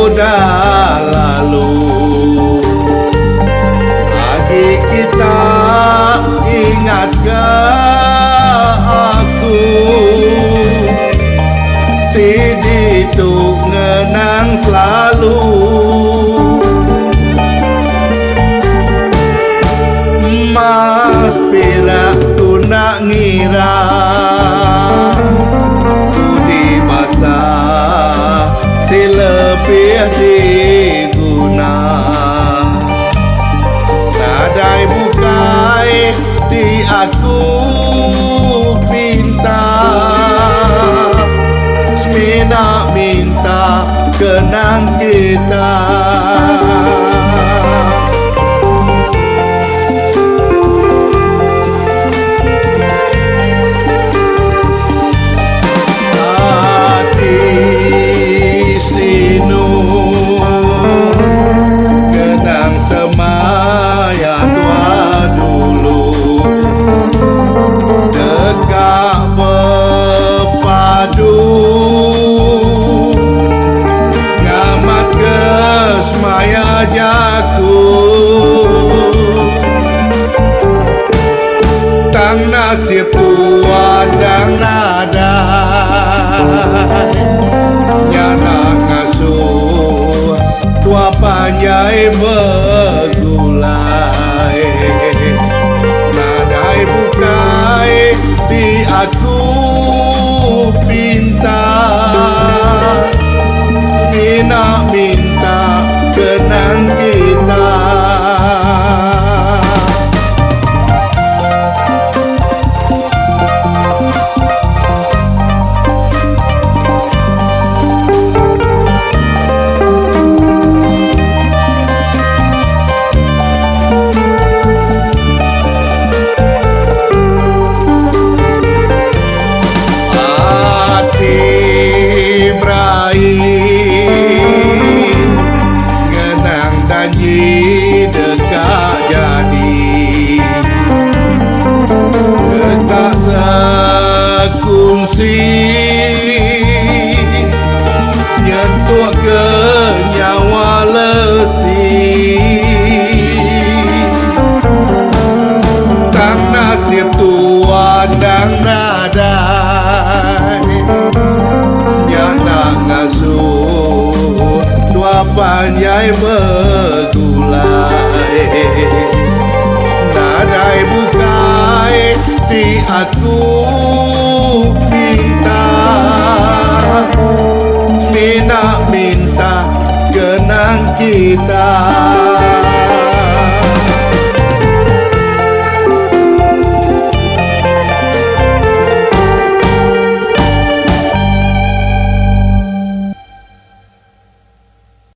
sudah lalu. Adik kita ingatkah aku, Tidituk ngenang selalu. Mas pira tu nak ngira tu di masa ti lebih diguna. Nadai bukai di aku pinta, semina minta kenang kita. Semaya tua dulu dekat berpadu, ngamat ke semaya jaku. Tang nasib tua dan nada nyana ngasuh tua panjai bergulai. Nadai bukai di aku pinta, semina minta kenang kita. Janji dekat jadi dekat sekungsi, nyentuh ke nyawa lesi. Tang nasib tua dan nadai nyana ngasuh tua panjai bergulai. Nadai bukai di aku pinta, semina minta kenang kita.